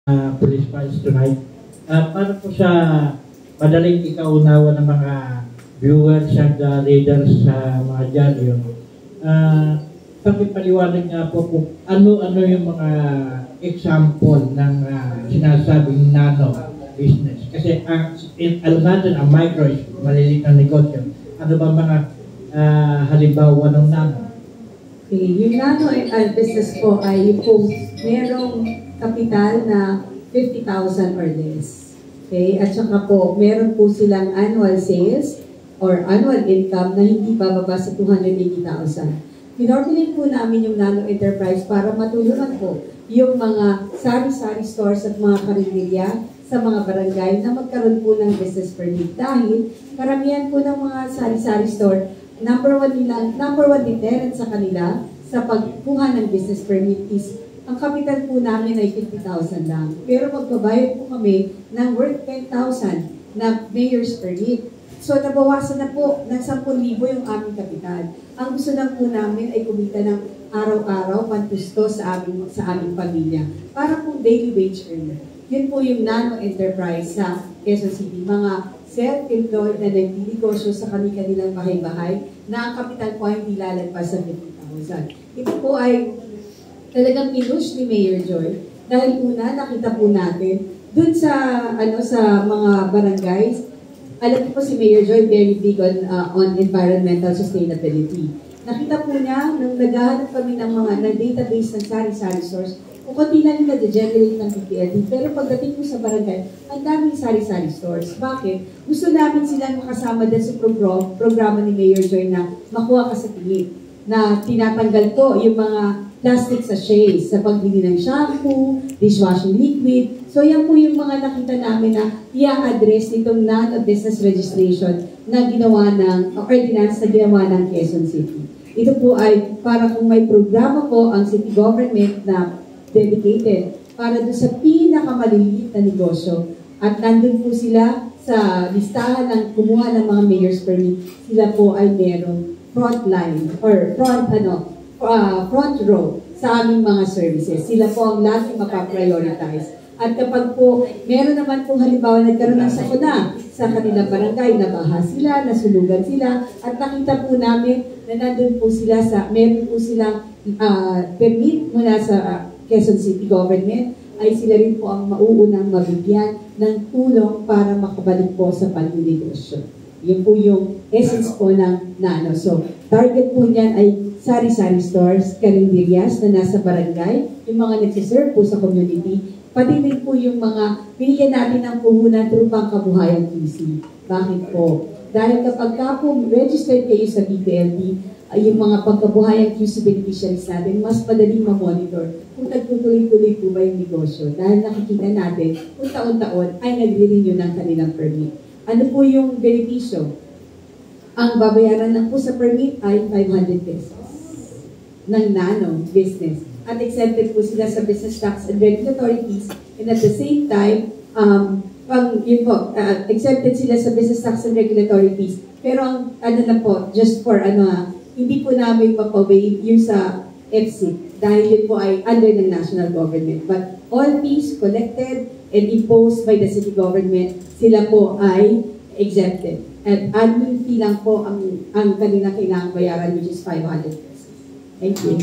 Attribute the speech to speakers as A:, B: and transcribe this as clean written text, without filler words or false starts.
A: Police Files tonight. Para po sa madaling ikaunawa ng mga viewers at readers sa mga dyaryo, pakipaliwanag nga po kung ano-ano yung mga example ng sinasabing nano business. Kasi alam natin, ang micro is maliliit na negosyo. Ano ba mga halimbawa ng nano?
B: Okay, yung nano business po ay kung merong kapital na 50,000 or less. Okay, at saka po, meron po silang annual sales or annual income na hindi bababa sa 280,000. Pinormulate po namin yung nano enterprise para matulungan po yung mga sari-sari stores at mga karinderya sa mga barangay na magkaroon po ng business permit. Dahil karamihan po ng mga sari-sari store, number one deterrent sa kanila sa pagkuha ng business permit is ang kapital po namin ay 50,000 lang. Pero magbabayad po kami ng worth 10,000 na mayor's permit. So, nabawasan na po ng 10,000 yung aming kapital. Ang gusto lang po namin ay kumita ng araw-araw, pantusto sa aming pamilya. Para po daily wage earner. Yun po yung nano enterprise sa Quezon City. Mga self-employed na nagdinegosyo sa kanilang bahay-bahay na ang kapital po ay hindi lalagpas sa 50,000. Ito po ay talagang pinush ni Mayor Joy. Dahil una, nakita po natin, dun sa mga barangays, alam po si Mayor Joy very big on environmental sustainability. Nakita po niya, nung naghahanap kami ng database ng sari-sari stores, kung konti na rin nag-generate ng PPLD, pero pagdating po sa barangay, ang daming sari-sari stores. Bakit? Gusto namin silang makasama din sa programa ni Mayor Joy na makuha ka sa tingin, na tinatanggal po yung mga plastic sachets sa pagbili ng shampoo, dishwashing liquid. So yan po yung mga nakita namin na i-address nitong non-business registration na ginawa ng, ordinance na ginawa ng Quezon City. Ito po ay para kung may programa po ang city government na dedicated para doon sa pinakamaliliit na negosyo at nandun po sila sa listahan ng kumuha ng mga mayor's permit, sila po ay merong front line or front row sa aming mga services. Sila po ang lagi mapaprioritize. At kapag po, meron naman po halimbawa nagkaroon ng sakuna sa kanilang barangay, nabaha sila, nasulugan sila, at nakita po namin na nandun po sila meron po silang permit mula sa Quezon City Government, ay sila rin po ang mauunang mabigyan ng tulong para makabalik po sa paninegosyo. Yun po yung essence po ng nano. So, target po niyan ay sari-sari stores, karinderyas na nasa barangay, yung mga nagsiserve po sa community, pati din po yung mga binigyan natin ng puhunan through Pangkabuhayan QC. Bakit po? Dahil kapag ka po registered kayo sa BPLD, yung mga Pangkabuhayan QC beneficiaries natin, mas madaling ma-monitor kung nagtutuloy-tuloy po ba yung negosyo. Dahil nakikita natin kung taon-taon ay nagre-renew ng kanilang permit. Ano po yung benepisyo? Ang babayaran lang po sa permit ay 500 pesos ng nano business. At exempted po sila sa business tax and regulatory fees. And at the same time, exempted sila sa business tax and regulatory fees. Pero ang na po, just for hindi po namin mapawave yung sa FC dahil yun po ay under the national government. But all fees collected and imposed by the city government, sila po ay exempted. At annual fee lang po ang kanina kailangang bayaran, which is 500 pesos. Thank you.